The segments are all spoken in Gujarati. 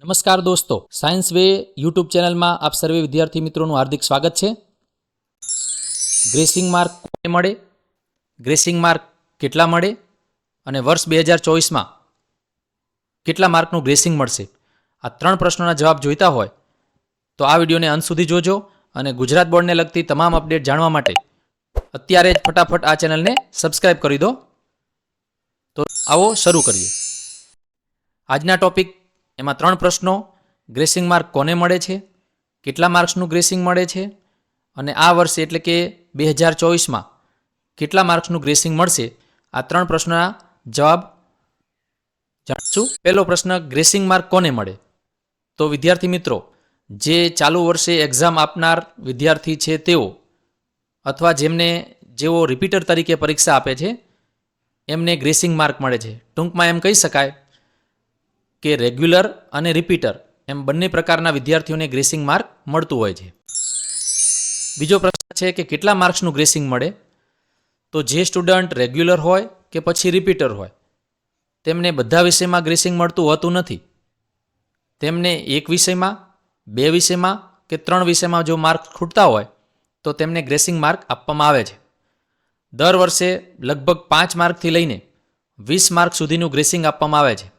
નમસ્કાર દોસ્તો, સાયન્સ વે યુટ્યુબ ચેનલમાં આપ સર્વે વિદ્યાર્થી મિત્રોનું હાર્દિક સ્વાગત છે. ગ્રેસિંગ માર્ક કોને મળે, ગ્રેસિંગ માર્ક કેટલા મળે અને વર્ષ 2024માં કેટલા માર્કનું ગ્રેસિંગ મળશે, આ ત્રણ પ્રશ્નોના જવાબ જોઈતા હોય તો આ વિડીયોને અંત સુધી જોજો અને ગુજરાત બોર્ડને લગતી તમામ અપડેટ જાણવા માટે અત્યારે જ ફટાફટ આ ચેનલને સબસ્ક્રાઇબ કરી દો. તો આવો શરૂ કરીએ. આજના ટોપિક એમાં ત્રણ પ્રશ્નો: ગ્રેસિંગ માર્ક કોને મળે છે, કેટલા માર્ક્સનું ગ્રેસિંગ મળે છે અને આ વર્ષે એટલે કે 2024માં કેટલા માર્ક્સનું ગ્રેસિંગ મળશે, આ ત્રણ પ્રશ્નોના જવાબ જાણીશું. પહેલો પ્રશ્ન, ગ્રેસિંગ માર્ક કોને મળે? તો વિદ્યાર્થી મિત્રો, જે ચાલુ વર્ષે એક્ઝામ આપનાર વિદ્યાર્થી છે તેઓ, અથવા જેઓ રિપીટર તરીકે પરીક્ષા આપે છે એમને ગ્રેસિંગ માર્ક મળે છે. ટૂંકમાં એમ કહી શકાય કે રેગ્યુલર અને રિપીટર એમ બંને પ્રકારના વિદ્યાર્થીઓને ગ્રેસિંગ માર્ક મળતું હોય છે. બીજો પ્રશ્ન છે કે કેટલા માર્ક્સનું ગ્રેસિંગ મળે? તો જે સ્ટુડન્ટ રેગ્યુલર હોય કે પછી રિપીટર હોય તેમને બધા વિષયમાં ગ્રેસિંગ મળતું હોતું નથી. તેમને એક વિષયમાં, બે વિષયમાં કે ત્રણ વિષયમાં જો માર્ક ખૂટતા હોય તો તેમને ગ્રેસિંગ માર્ક આપવામાં આવે છે. દર વર્ષે લગભગ 5 માર્કથી લઈને 20 માર્ક સુધીનું ગ્રેસિંગ આપવામાં આવે છે.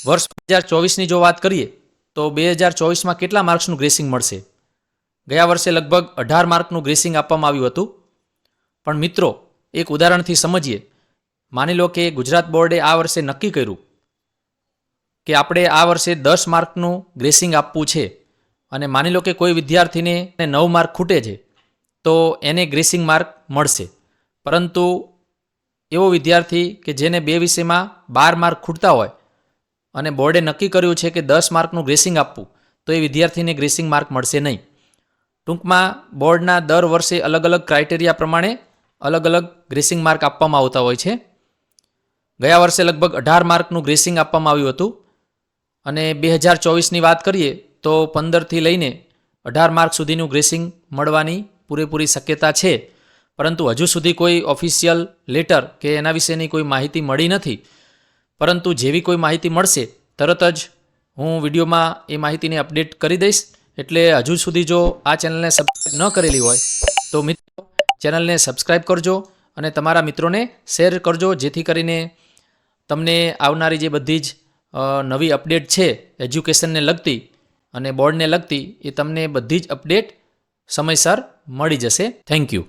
વર્ષ 2024ની જો વાત કરીએ તો 2024માં કેટલા માર્ક્સનું ગ્રેસિંગ મળશે? ગયા વર્ષે લગભગ 18 માર્કનું ગ્રેસિંગ આપવામાં આવ્યું હતું. પણ મિત્રો, એક ઉદાહરણથી સમજીએ. માની લો કે ગુજરાત બોર્ડે આ વર્ષે નક્કી કર્યું કે આપણે આ વર્ષે 10 માર્કનું ગ્રેસિંગ આપવું છે અને માની લો કે કોઈ વિદ્યાર્થીને 9 માર્ક ખૂટે છે તો એને ગ્રેસિંગ માર્ક મળશે. પરંતુ એવો વિદ્યાર્થી કે જેને બે વિષયમાં 12 માર્ક ખૂટતા હોય અને બોર્ડે નક્કી કર્યું છે કે 10 માર્કનું ગ્રેસિંગ આપવું, તો એ વિદ્યાર્થીને ગ્રેસિંગ માર્ક મળશે નહીં. ટૂંકમાં બોર્ડના દર વર્ષે અલગ અલગ ક્રાઇટેરિયા પ્રમાણે અલગ અલગ ગ્રેસિંગ માર્ક આપવામાં આવતા હોય છે. ગયા વર્ષે લગભગ 18 માર્કનું ગ્રેસિંગ આપવામાં આવ્યું હતું અને 2024ની વાત કરીએ તો 15થી લઈને 18 માર્ક સુધીનું ગ્રેસિંગ મળવાની પૂરેપૂરી શક્યતા છે. પરંતુ હજુ સુધી કોઈ ઓફિશિયલ લેટર કે એના વિશેની કોઈ માહિતી મળી નથી. પરંતુ જેવી કોઈ માહિતી મળશે તરત જ હું વિડીયોમાં એ માહિતીને અપડેટ કરી દઈશ. એટલે હજુ સુધી જો આ ચેનલને સબસ્ક્રાઈબ ન કરેલી હોય તો મિત્રો ચેનલને સબસ્ક્રાઈબ કરજો અને તમારા મિત્રોને શેર કરજો, જેથી કરીને તમને આવનારી જે બધી જ નવી અપડેટ છે એજ્યુકેશનને લગતી અને બોર્ડને લગતી, એ તમને બધી જ અપડેટ સમયસર મળી જશે. Thank you.